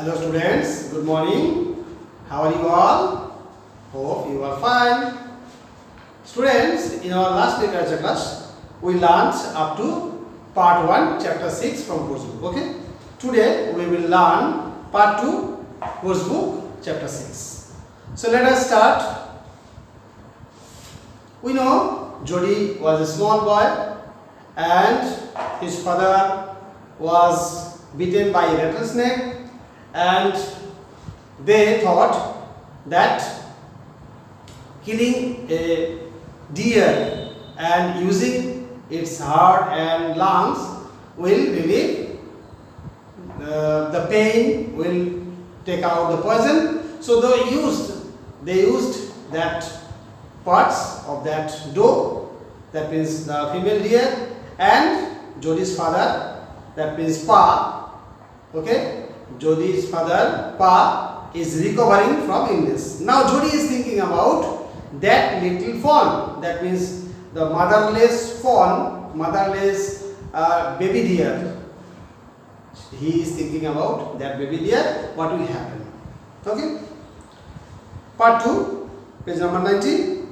Hello students, good morning. How are you all? Hope you are fine. Students, in our last literature class, we learned up to part 1, chapter 6 from course book. Okay? Today we will learn part 2, course book, chapter 6. So let us start. We know Jody was a small boy and his father was bitten by a rattlesnake, and they thought that killing a deer and using its heart and lungs will relieve the pain, will take out the poison. So they used that parts of that doe, that means the female deer, and Jody's father, that means Pa. Okay, Jody's father Pa is recovering from illness. Now Jody is thinking about that little fawn, that means the motherless fawn, motherless baby deer. He is thinking about that baby deer, what will happen. Okay, part 2, page number 90.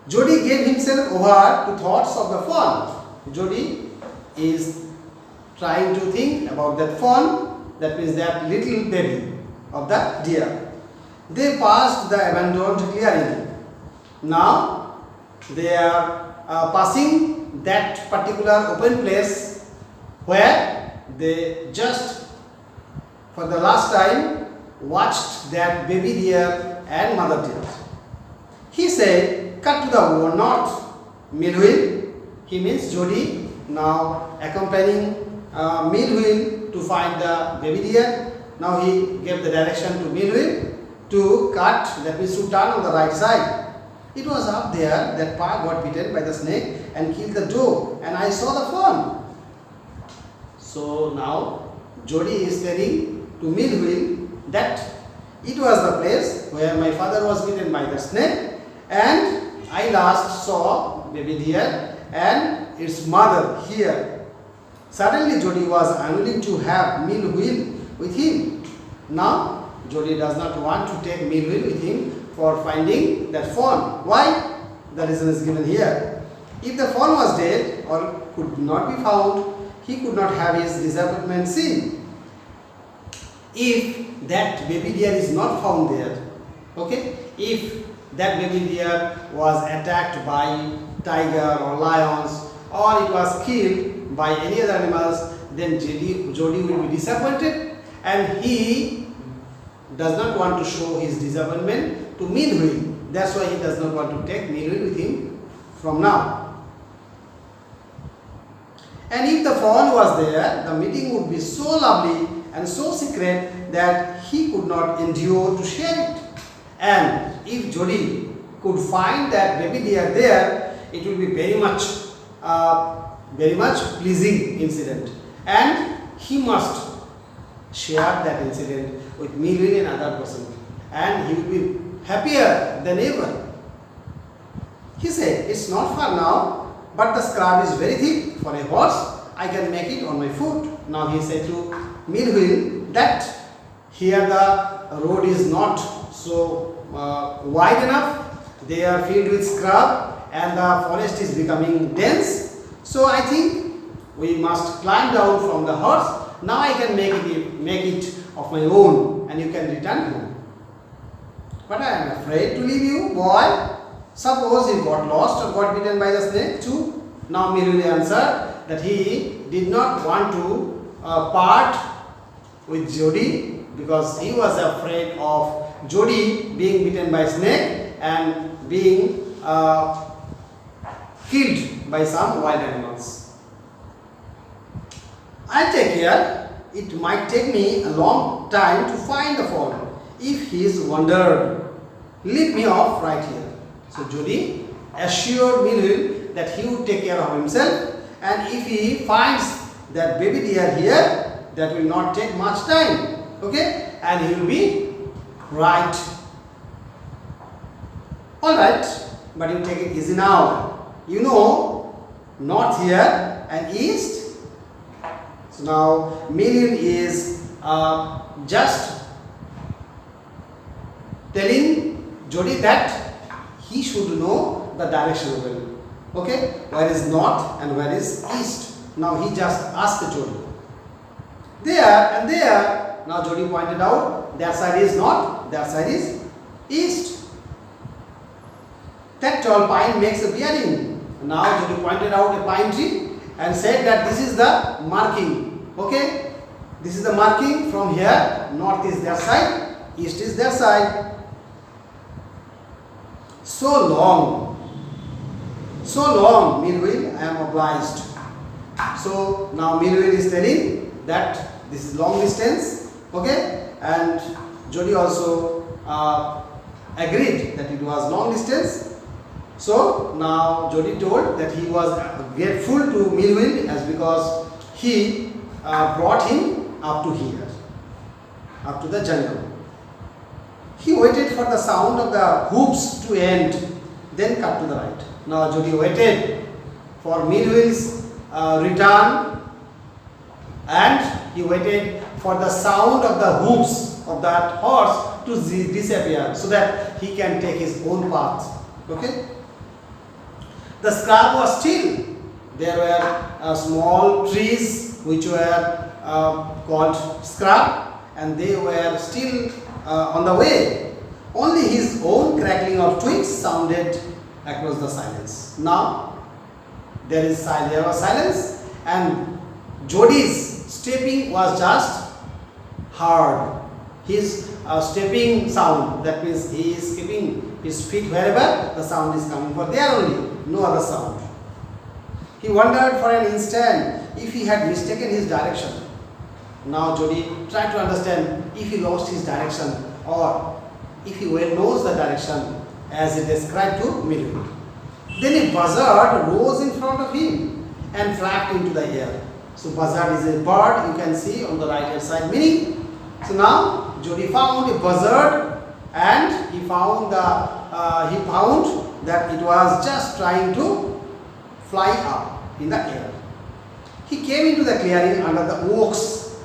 Jody gave himself over to thoughts of the fawn. Jody is trying to think about that fawn, that means that little baby of the deer. They passed the abandoned clearing. Now they are passing that particular open place where they just for the last time watched that baby deer and mother deer. He said, "Cut to the north, Millwheel." He means Jody now accompanying Millwheel to find the baby deer. Now he gave the direction to Millwheel to cut, that means to turn on the right side. It was up there that Pa got bitten by the snake and killed the doe, and I saw the fawn. So now Jody is telling to Millwheel that it was the place where my father was bitten by the snake, and I last saw baby deer and its mother here. Suddenly Jody was unwilling to have Millwheel with him. Now Jody does not want to take Millwheel with him for finding that fawn. Why? The reason is given here. If the fawn was dead or could not be found, he could not have his disappointment seen. If that baby deer is not found there, okay, if that baby deer was attacked by tiger or lions, or it was killed by any other animals, then Jody will be disappointed, and he does not want to show his disappointment to Millwheel. That's why he does not want to take Millwheel with him from now. And if the fawn was there, the meeting would be so lovely and so secret that he could not endure to share it. And if Jody could find that baby deer there, it will be very much pleasing incident, and he must share that incident with Millwheel and other person, and he will be happier than ever. He said, "It's not far now, but the scrub is very thick for a horse. I can make it on my foot." Now he said to Millwheel that here the road is not so wide enough. They are filled with scrub and the forest is becoming dense. So I think we must climb down from the horse. Now I can make it of my own, and you can return home. But I am afraid to leave you, boy. Suppose you got lost or got bitten by the snake too. Now Millwheel answered that he did not want to part with Jody because he was afraid of Jody being bitten by snake and being killed by some wild animals. "I'll take care. It might take me a long time to find the fawn. If he is wandered, leave me off right here." So Jody assured Millwheel that he would take care of himself, and if he finds that baby deer here, that will not take much time. Okay, and he will be right. Alright, but you take it easy now. You know, north here and east. So now Millwheel is just telling Jody that he should know the direction well. Okay, where is north and where is east? Now he just asked Jody. There and there. Now Jody pointed out that side is north, that side is east. That tall pine makes a bearing. Now Jody pointed out a pine tree and said that this is the marking. Okay, this is the marking from here. North is their side, east is their side. So long, Millville, I am obliged. So now Millville is telling that this is long distance. Okay, and Jody also agreed that it was long distance. So now Jody told that he was grateful to Millville as because he brought him up to here, up to the jungle. He waited for the sound of the hooves to end, then cut to the right. Now Jody waited for Millville's return, and he waited for the sound of the hooves of that horse to disappear so that he can take his own path. Okay? The scrub was still. There were small trees which were called scrub, and they were still on the way. Only his own crackling of twigs sounded across the silence. Now there was silence, and Jody's stepping was just heard. His stepping sound, that means he is keeping his feet wherever the sound is coming from, there only, no other sound. He wondered for an instant if he had mistaken his direction. Now Jody tried to understand if he lost his direction or if he well knows the direction as it described to Millville. Then a buzzard rose in front of him and flapped into the air. So buzzard is a bird, you can see on the right hand side meaning. So now Jody found a buzzard, and he found that it was just trying to fly up in the air. He came into the clearing under the oaks.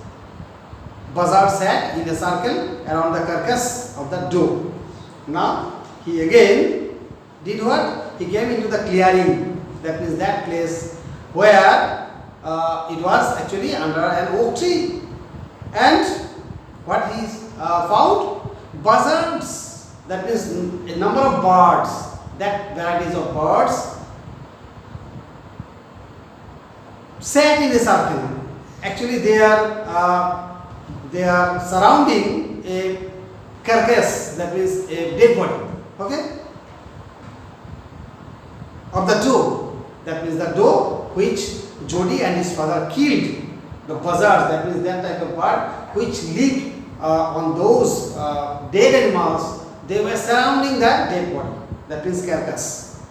Buzzard sat in a circle around the carcass of the doe. Now he again did what? He came into the clearing, that means that place where it was actually under an oak tree. And what he found? Buzzards, that means a number of birds, that varieties of birds sat in a circle. Actually they are surrounding a carcass, that means a dead body, okay, of the doe, that means the doe which Jody and his father killed. The buzzards, that means that type of bird which lived on those dead animals, they were surrounding the dead body, that means carcass.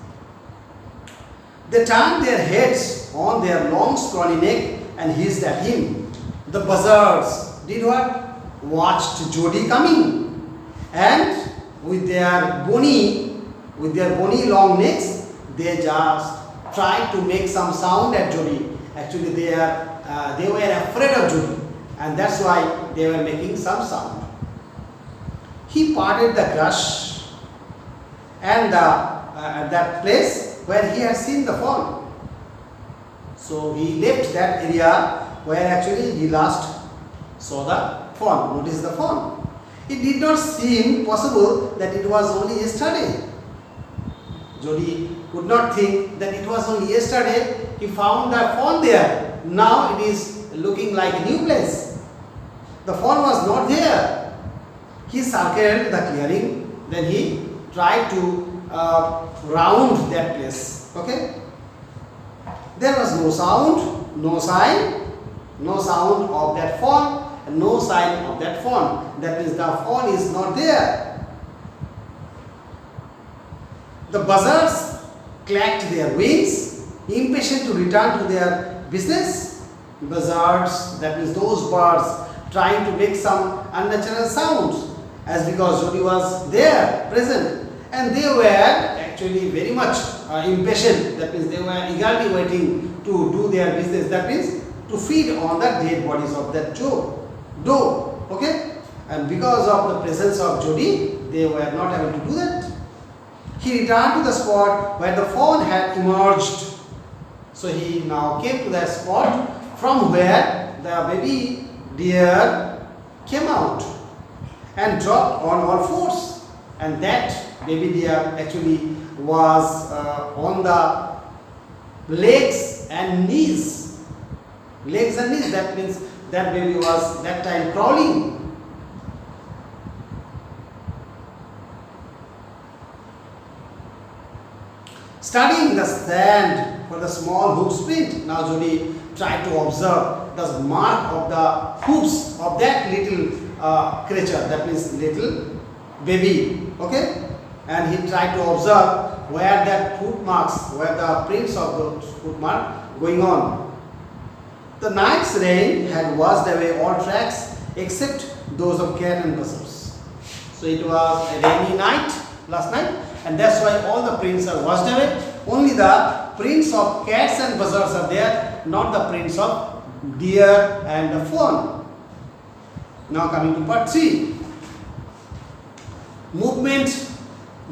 They turned their heads on their long scrawny neck and hissed at him. The buzzards did what? Watched Jody coming, and with their bony long necks, they just tried to make some sound at Jody. Actually they were afraid of Jody, and that's why they were making some sound. He parted the brush and at that place where he had seen the fawn. So he left that area where actually he last saw the fawn. Notice the fawn. It did not seem possible that it was only yesterday. Jody could not think that it was only yesterday he found the fawn there. Now it is looking like a new place. The fawn was not there. He circled the clearing, then he tried to round that place. Okay? There was no sound, no sign, no sound of that fawn, and no sign of that fawn. That means the fawn is not there. The buzzards clacked their wings, impatient to return to their business. Buzzards, that means those birds trying to make some unnatural sounds, as because Jody was there present, and they were actually very much impatient. That means they were eagerly waiting to do their business, that means to feed on the dead bodies of that Joe. door. Okay, and because of the presence of Jody, they were not able to do that. He returned to the spot where the fawn had emerged. So he now came to that spot from where the baby deer came out and dropped on all fours, and that baby deer actually was on the legs and knees. Legs and knees, that means that baby was that time crawling. Studying the sand for the small hoof print, now Jody tried to observe the mark of the hoofs of that little creature, that means little baby. Okay, and he tried to observe where that foot marks, where the prints of the foot mark going on. The night's rain had washed away all tracks except those of cat and buzzards. So it was a rainy night last night, and that's why all the prints are washed away. Only the prints of cats and buzzards are there, not the prints of deer and the fawn. Now coming to part 3. Movement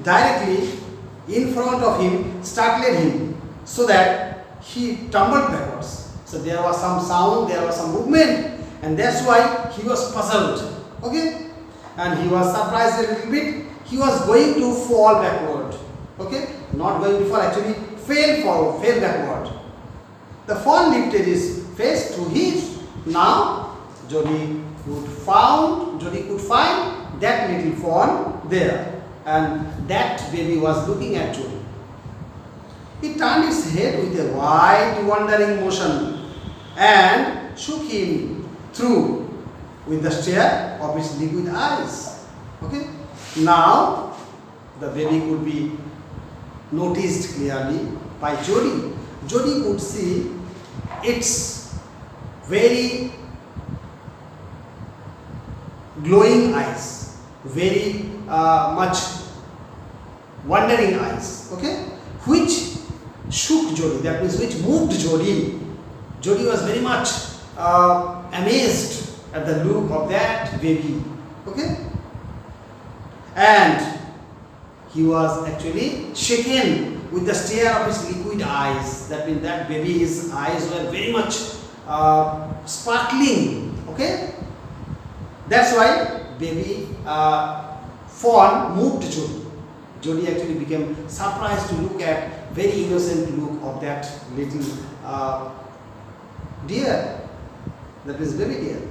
directly in front of him startled him so that he tumbled backwards. So there was some sound, there was some movement, and that's why he was puzzled. Okay, and he was surprised a little bit. He was going to fall backward. Okay, not going to fall, actually fell backward. The fawn lifted his face to his. Now Jody could find that little fawn there, and that baby was looking at Jody. It turned its head with a wide wandering motion and shook him through with the stare of its liquid eyes. Okay, now the baby could be noticed clearly by Jody. Jody could see its very glowing eyes, very much wandering eyes, okay, which shook Jody, that means which moved Jody. Jody was very much amazed at the look of that baby, okay, and he was actually shaken with the stare of his liquid eyes. That means that baby's eyes were very much sparkling, okay. That's why baby fawn moved Jody. Jody actually became surprised to look at very innocent look of that little deer, that is baby deer.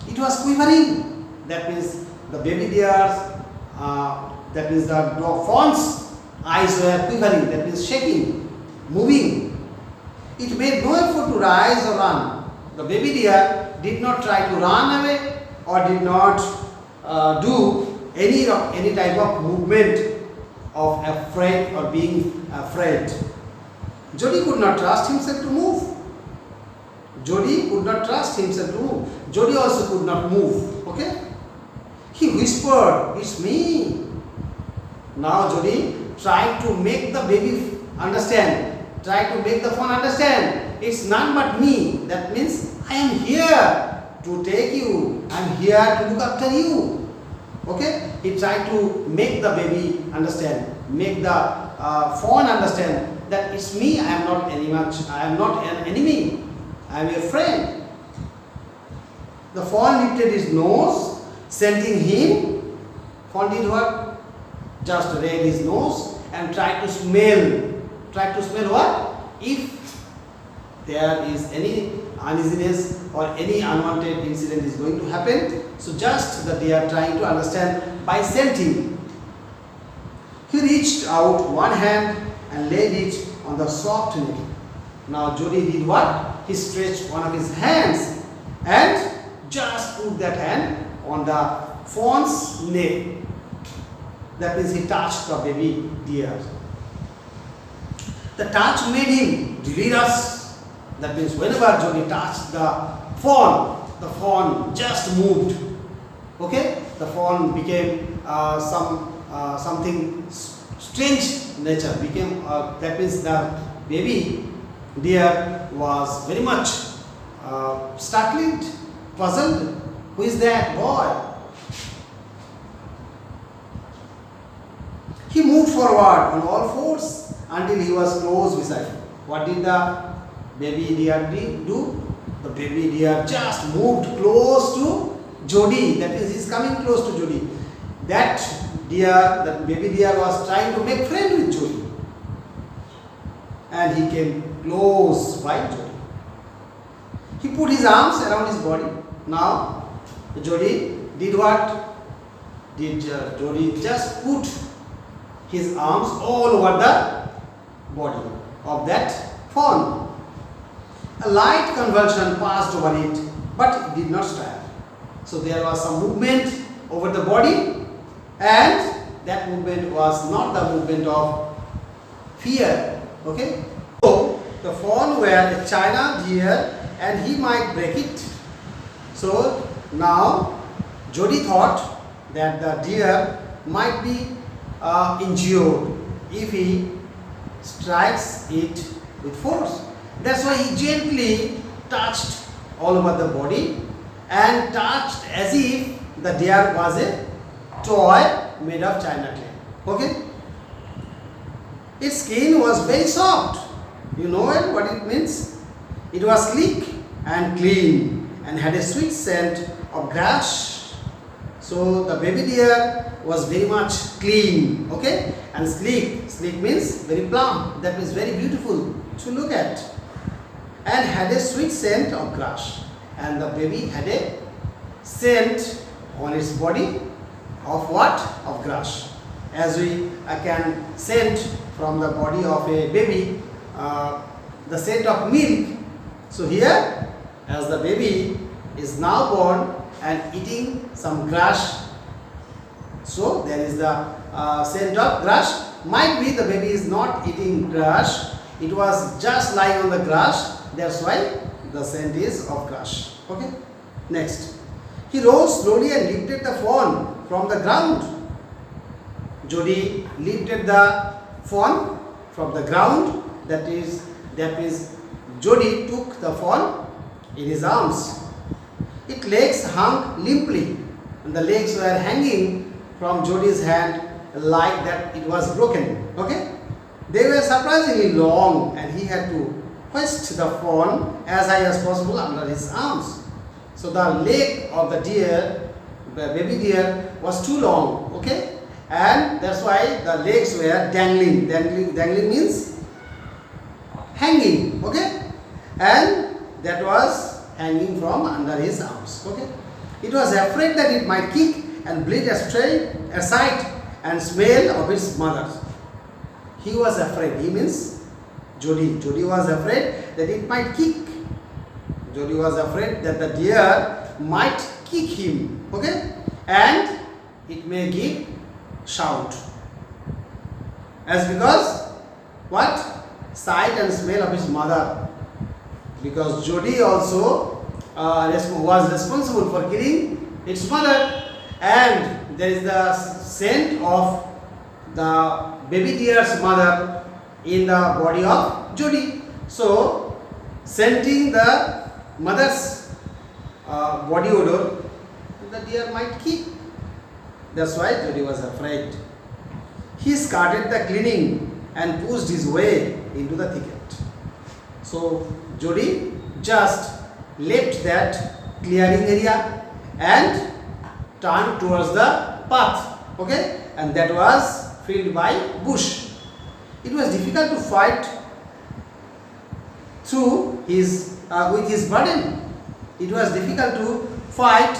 It was quivering, that means the baby deer's, that means the fawn's eyes were quivering, that means shaking, moving. It made no effort to rise or run. The baby deer did not try to run away or did not do any type of movement of afraid or being afraid. Jody could not trust himself to move. Jody could not trust himself to move. Jody also could not move. Okay? He whispered, "It's me." Now Jody tried to make the baby understand, tried to make the fawn understand, it's none but me. That means I am here to take you. I am here to look after you. Okay? He tried to make the baby understand, make the fawn understand that it's me. I am not an enemy. I am your friend. The fawn lifted his nose, scenting him. Fawn did what? Just raised his nose and tried to smell. Tried to smell what? If there is any uneasiness or any unwanted incident is going to happen. So just that they are trying to understand by scenting. He reached out one hand and laid it on the soft neck. Now Jody did what? He stretched one of his hands and just put that hand on the fawn's neck. That means he touched the baby deer. The touch made him delirious. That means whenever Jody touched the fawn just moved. Okay? The fawn became something strange nature. Became that means the baby deer was very much startled. puzzled. Who is that boy? He moved forward on all fours until he was close beside him. What did the baby deer do? The baby deer just moved close to Jody. That is, he is coming close to Jody. That baby deer was trying to make friend with Jody. And he came close by Jody. He put his arms around his body. Now, Jody did what? Jody just put his arms all over the body of that fawn. A light convulsion passed over it, but it did not strike. So there was some movement over the body, and that movement was not the movement of fear. Okay? So the fawn were a china deer and he might break it. So now Jody thought that the deer might be injured if he strikes it with force. That's why he gently touched all over the body and touched as if the deer was a toy made of china clay. Okay? Its skin was very soft. You know what it means? It was sleek and clean and had a sweet scent of grass. So the baby deer was very much clean, okay, and sleek. Sleek means very plump. That means very beautiful to look at, and had a sweet scent of grass. And the baby had a scent on its body of what? Of grass. As we can scent from the body of a baby the scent of milk. So here, as the baby is now born and eating some grass, so there is the scent of grass. Might be the baby is not eating grass, it was just lying on the grass, that's why the scent is of grass. Okay. Next, he rose slowly and lifted the fawn from the ground. Jody lifted the fawn from the ground. That is Jody took the fawn in his arms. Its legs hung limply, and the legs were hanging from Jody's hand like that it was broken. Okay, they were surprisingly long, and he had to hoist the fawn as high as possible under his arms. So the leg of the deer, the baby deer, was too long. Okay, and that's why the legs were dangling. Dangling means hanging. Okay, and that was hanging from under his arms. Okay, it was afraid that it might kick and bleed aside and smell of its mother. He was afraid. He means Jody. Jody was afraid that it might kick. Jody was afraid that the deer might kick him. Okay, and it may give shout. As because what? Sight and smell of his mother. Because Jody also was responsible for killing its mother, and there is the scent of the baby deer's mother in the body of Jody. So, scenting the mother's body odor, the deer might kick. That's why Jody was afraid. He started the cleaning and pushed his way into the thicket. So, Jody just left that clearing area and turned towards the path. Okay, and that was filled by bush. It was difficult to fight through his with his burden. It was difficult to fight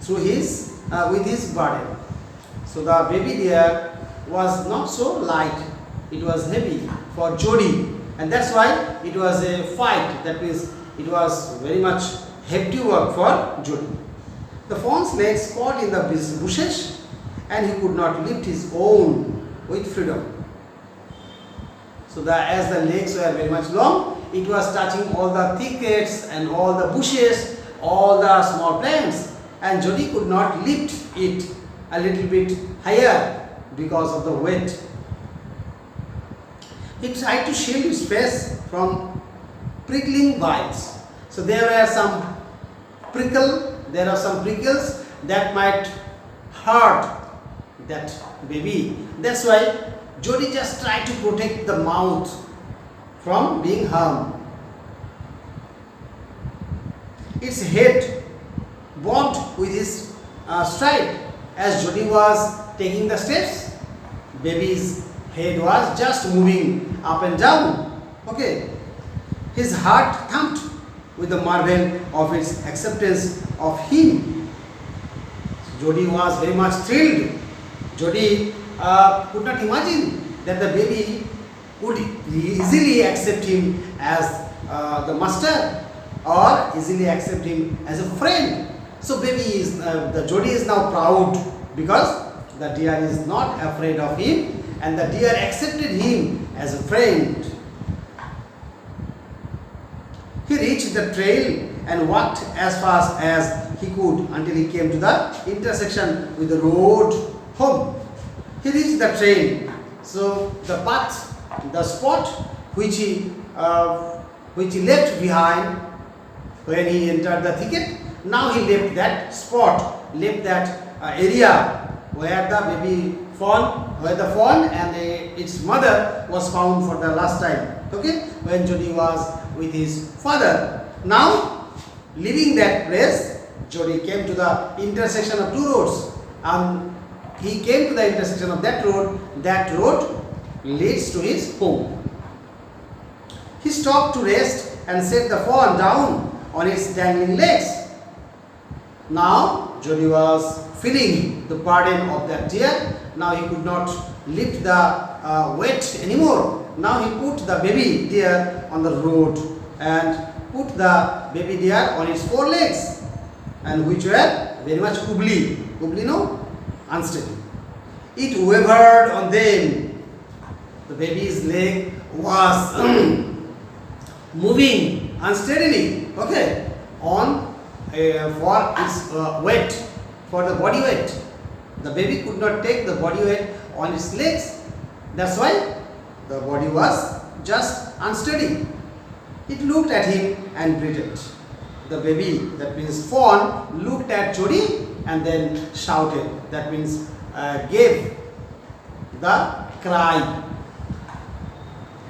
through his with his burden. So the baby deer was not so light; it was heavy for Jody, and that's why it was a fight. That means it was very much hefty work for Jody. The fawn's legs caught in the bushes, and he could not lift his own with freedom. So as the legs were very much long, it was touching all the thickets and all the bushes, all the small plants, and Jody could not lift it a little bit higher because of the weight. He tried to shield his face from prickling bites. So there were some prickle, there are some prickles that might hurt that baby. That's why Jody just tried to protect the mouth from being harmed. Its head bumped with his stride as Jody was taking the steps. Baby's head was just moving up and down. Okay. His heart thumped with the marvel of its acceptance of him. Jody was very much thrilled. Jody could not imagine that the baby would easily accept him as the master or easily accept him as a friend. So the Jody is now proud because the deer is not afraid of him and the deer accepted him as a friend. He reached the trail and walked as fast as he could until he came to the intersection with the road home. He reached the trail. So the path, the spot which he left behind when he entered the thicket, now he left that spot, left that area where the baby fawn, where the fawn and its mother was found for the last time. Okay, when Jody was with his father. Now, leaving that place, Jody came to the intersection of two roads. He came to the intersection of that road. That road leads to his home. He stopped to rest and set the fawn down on its dangling legs. Now, Jody was feeling the burden of that deer. Now he could not lift the weight anymore. Now he put the baby deer on the road and put the baby deer on its four legs, and which were very much wobbly. Wobbly, no? Unsteady. It wavered on them. The baby's leg was moving unsteadily. Okay, on for its weight, for the body weight. The baby could not take the body weight on its legs. That's why the body was just unsteady. It looked at him and bleated. The baby, that means fawn, looked at Jody and then shouted. That means gave the cry.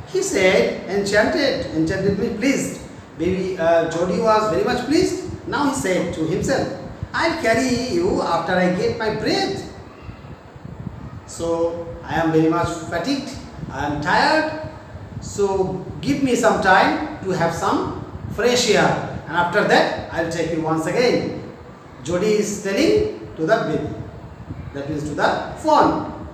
He said, enchanted me, pleased. Baby Jody was very much pleased. Now he said to himself, I'll carry you after I get my breath. So I am very much fatigued. I am tired. So give me some time to have some fresh air. And after that, I'll take you once again. Jody is telling to the baby. That means to the fawn.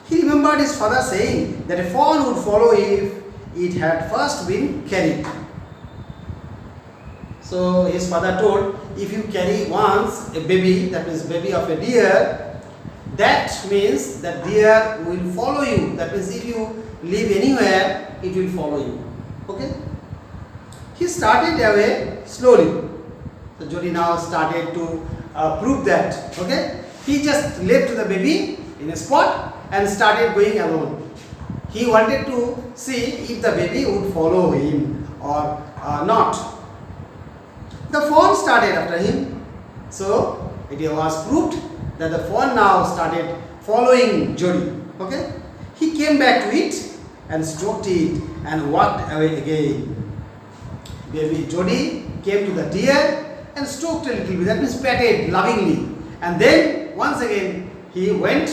He remembered his father saying that a fawn would follow if it had first been carried. So his father told, if you carry once a baby, that means baby of a deer, that means that deer will follow you. That means if you live anywhere, it will follow you. Okay? He started away slowly. So Jody now started to prove that. Okay? He just left the baby in a spot and started going alone. He wanted to see if the baby would follow him or not. The fawn started after him. So it was proved that the fawn now started following Jody. Okay? He came back to it and stroked it and walked away again. Baby Jody came to the deer and stroked a little bit, that means patted lovingly. And then once again he went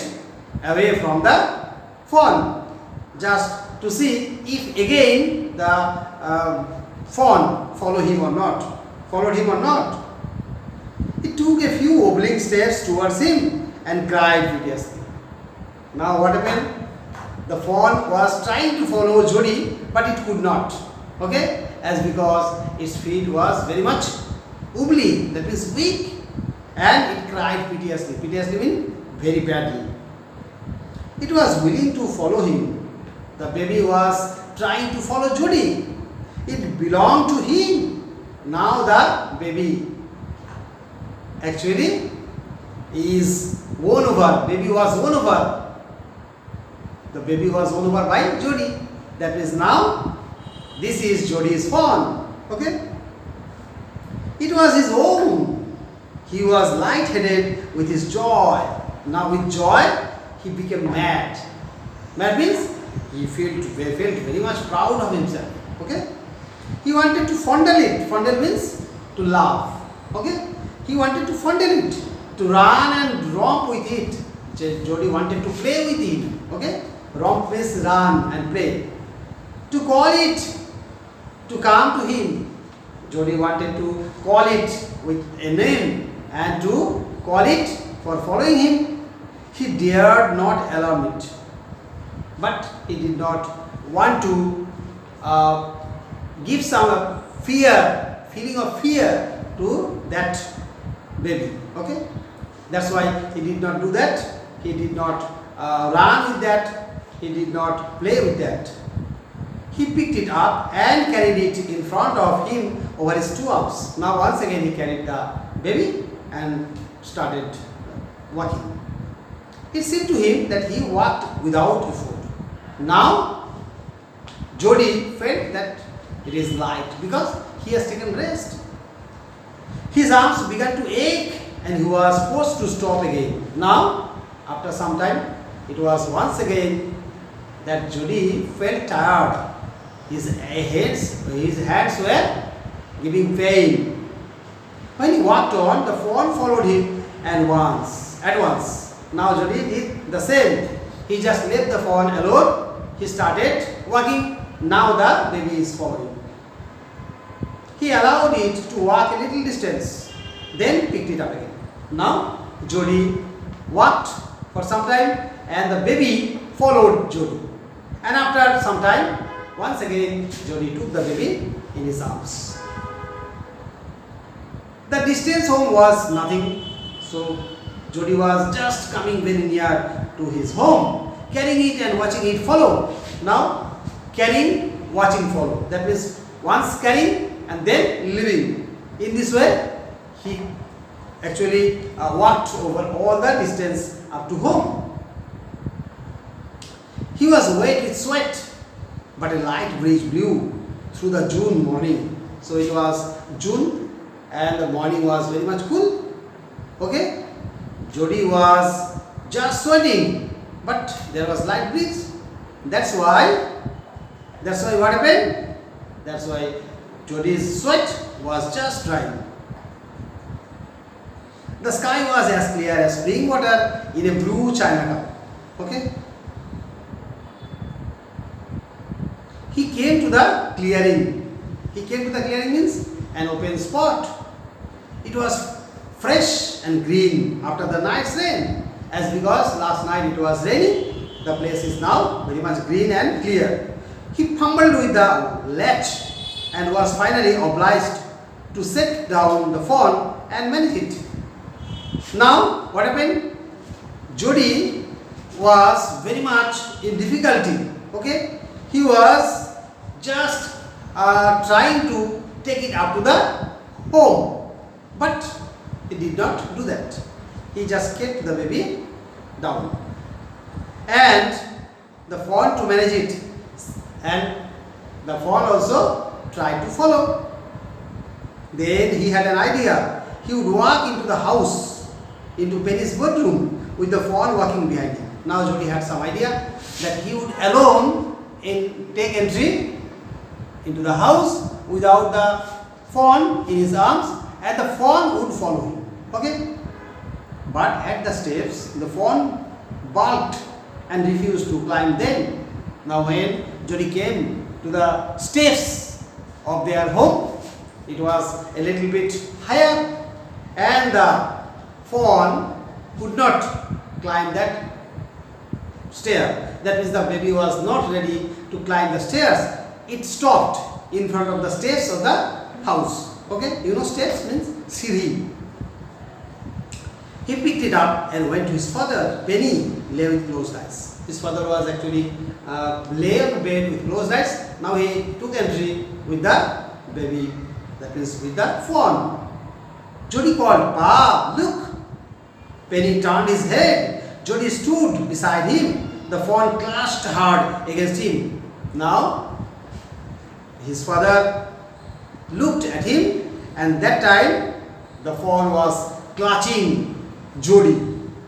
away from the fawn just to see if again the fawn followed him or not. He took a few wobbling steps towards him and cried piteously. Now what happened? The fawn was trying to follow Jody, but it could not. Okay? As because its feet was very much wobbly, that means weak, and it cried piteously. Piteously means very badly. It was willing to follow him. The baby was trying to follow Jody. It belonged to him. Now the baby actually is won over. Baby was won over. The baby was won over by Jody. That means now this is Jody's fawn. Okay? It was his own. He was light-headed with his joy. Now with joy, he became mad. Mad means he felt very much proud of himself. Okay? He wanted to fondle it. Fondle means to laugh. Okay? He wanted to fondle it, to run and romp with it. Jody wanted to play with it. Okay? Romp means run and play. To call it, to come to him. Jody wanted to call it with a name and to call it for following him. He dared not alarm it. But he did not want to give some feeling of fear to that baby. Okay? That's why he did not do that. He did not run with that. He did not play with that. He picked it up and carried it in front of him over his two arms. Now once again he carried the baby and started walking. It seemed to him that he walked without effort. Now Jody felt that it is light because he has taken rest. His arms began to ache and he was forced to stop again. Now after some time it was once again that Jody felt tired. His hands were giving pain. When he walked on, the fawn followed him at once. Now Jody did the same. He just left the fawn alone. He started walking. Now the baby is following. He allowed it to walk a little distance, then picked it up again. Now Jody walked for some time and the baby followed Jody. And after some time, once again Jody took the baby in his arms. The distance home was nothing, so Jody was just coming very near to his home, carrying it and watching it follow. Now carrying, watching follow. That means once carrying and then leaving. In this way, he actually walked over all the distance up to home. He was wet with sweat, but a light breeze blew through the June morning. So it was June and the morning was very much cool. Okay? Jody was just sweating, but there was light breeze. That's why what happened? That's why Jody's sweat was just drying. The sky was as clear as spring water in a blue china cup. Okay? He came to the clearing. He came to the clearing means an open spot. It was fresh and green after the night's rain. As because last night it was raining, the place is now very much green and clear. He fumbled with the latch and was finally obliged to set down the fawn and manage it. Now what happened? Jody was very much in difficulty. Okay? He was just trying to take it up to the home, but he did not do that. He just kept the baby down and the fawn to manage it, and the fawn also tried to follow. Then he had an idea. He would walk into the house, into Penny's bedroom with the fawn walking behind him. Now Jody had some idea that he would alone take entry into the house without the fawn in his arms, and the fawn would follow him. Okay? But at the steps, the fawn balked and refused to climb them. Now when Jody came to the steps of their home, it was a little bit higher and the fawn could not climb that stair. That means the baby was not ready to climb the stairs. It stopped in front of the steps of the house. Okay? You know steps means siri. He picked it up and went to his father. Penny lay with closed eyes. His father was actually lay on the bed with closed eyes. Now he took entry with the baby, that means with the fawn. Jody called, "Pa, look." Penny turned his head. Jody stood beside him. The fawn clashed hard against him. Now his father looked at him, and that time the fawn was clutching Jody.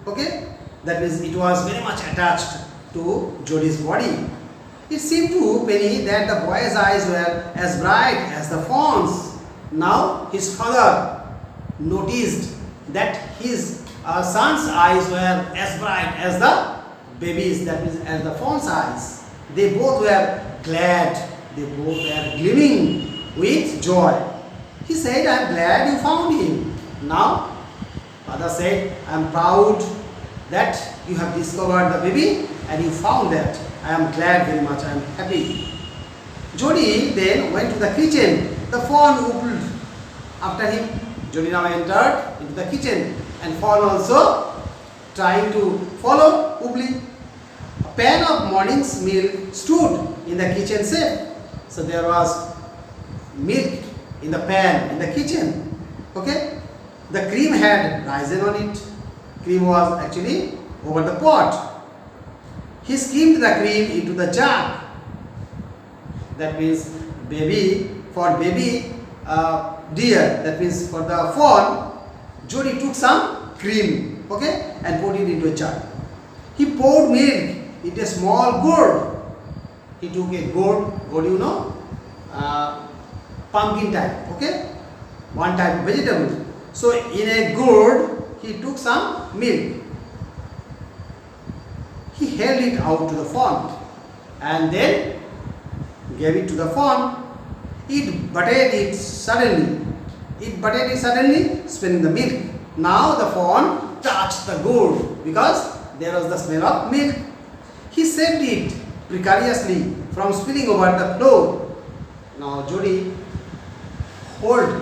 Okay, that means it was very much attached to Jody's body. It seemed to Penny that the boy's eyes were as bright as the fawn's. Now his father noticed that his son's eyes were as bright as the baby's, that means as the fawn's eyes. They both were glad, they both were gleaming with joy. He said, "I am glad you found him." Now, father said, "I am proud that you have discovered the baby and you found that. I am glad very much, I am happy." Jody then went to the kitchen. The fawn whooped after him. Jody now entered into the kitchen and fawn also trying to follow Oobly. A pan of morning's milk stood in the kitchen shelf. So there was milk in the pan in the kitchen. Okay, the cream had risen on it. Cream was actually over the pot. He skimmed the cream into the jug. That means baby, for baby deer, that means for the fawn, Jody took some cream, okay, and put it into a jug. He poured milk into a small gourd. He took a gourd, you know, pumpkin type, okay, one type of vegetable. So in a gourd, he took some milk. He held it out to the fawn and then gave it to the fawn. It butted it suddenly. Spilling the milk. Now the fawn touched the gourd because there was the smell of milk. He saved it precariously from spilling over the floor. Now Jody held.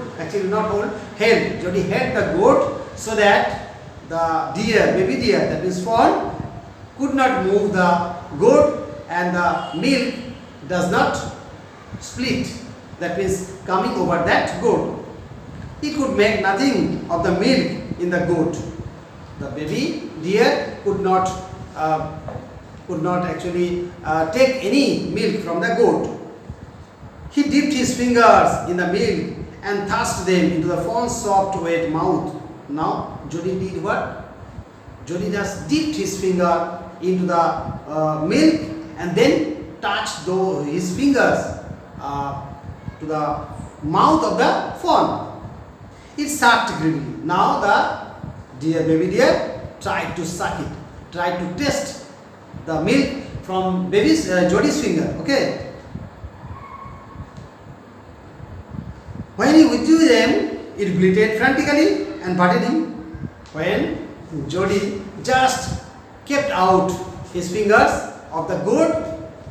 Jody held the gourd so that the deer, baby deer, that is fawn, could not move the gourd and the milk does not split, that means coming over that gourd. It could make nothing of the milk in the gourd. The baby deer could not actually take any milk from the gourd. He dipped his fingers in the milk and thrust them into the fawn's soft wet mouth. Now Jody did what? Jody just dipped his finger into the milk and then touched his fingers to the mouth of the fawn. It sucked greedily. Now the baby deer tried to suck it, tried to taste the milk from Jody's finger. Okay. When he withdrew them, it bleated frantically and butted him. When Jody just kept out his fingers of the gourd,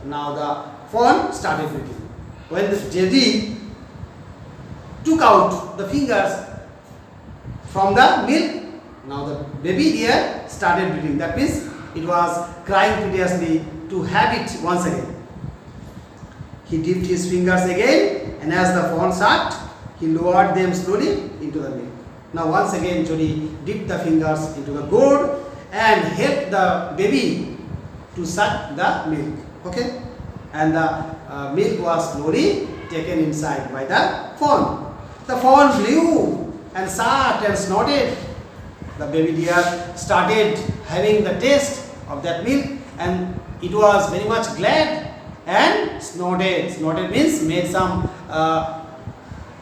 now the fawn started bleating. When Jody took out the fingers from the milk, now the baby deer started bleating. That means it was crying piteously to have it once again. He dipped his fingers again, and as the fawn sucked, he lowered them slowly into the milk. Now once again Jody dipped the fingers into the gourd and helped the baby to suck the milk. Okay, and the milk was slowly taken inside by the fawn. The fawn flew and sucked and snorted. The baby deer started having the taste of that milk and it was very much glad and snorted. Snorted means made some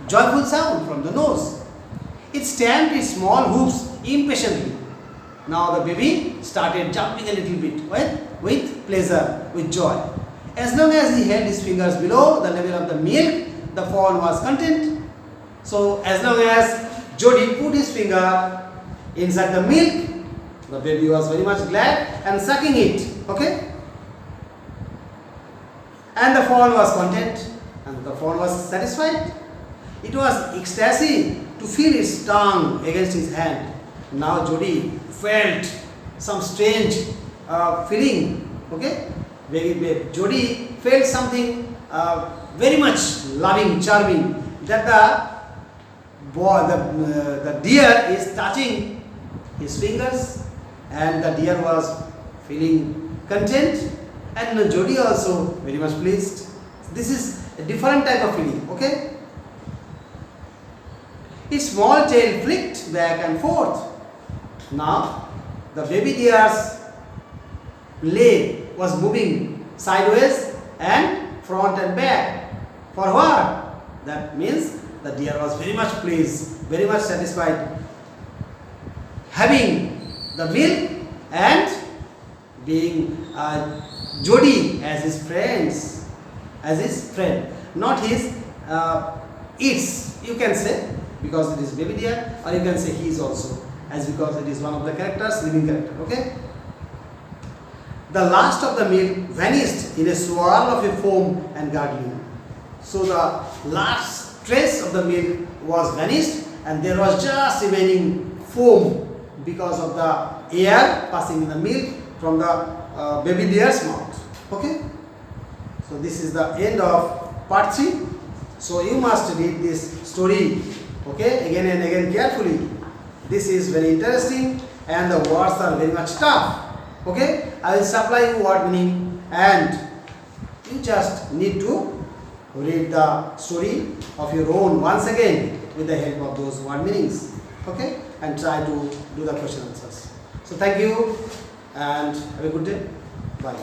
joyful sound from the nose. It stamped its small hoofs impatiently. Now the baby started jumping a little bit with pleasure, with joy. As long as he held his fingers below the level of the milk, the fawn was content. So as long as Jody put his finger inside the milk, the baby was very much glad and sucking it. Okay? And the fawn was content and the fawn was satisfied. It was ecstasy to feel its tongue against his hand. Now Jody felt some strange feeling. Okay? Jody felt something very much loving, charming, that the deer is touching his fingers and the deer was feeling content and Jody also very much pleased. This is a different type of feeling. Okay? Its small tail flicked back and forth. Now the baby deer's leg was moving sideways and front and back. For what? That means the deer was very much pleased, very much satisfied having the milk and being Jody as his friend, not his its, you can say, because it is baby deer, or you can say he is also, as because it is one of the characters, living character. Okay. The last of the milk vanished in a swirl of a foam and gurgling. So the last trace of the milk was vanished, and there was just remaining foam because of the air passing in the milk from the baby deer's mouth. Okay. So this is the end of part 3. So you must read this story, okay, again and again carefully. This is very interesting and the words are very much tough. Okay, I will supply you word meaning and you just need to read the story of your own once again with the help of those word meanings. Okay, and try to do the question answers. So thank you and have a good day. Bye.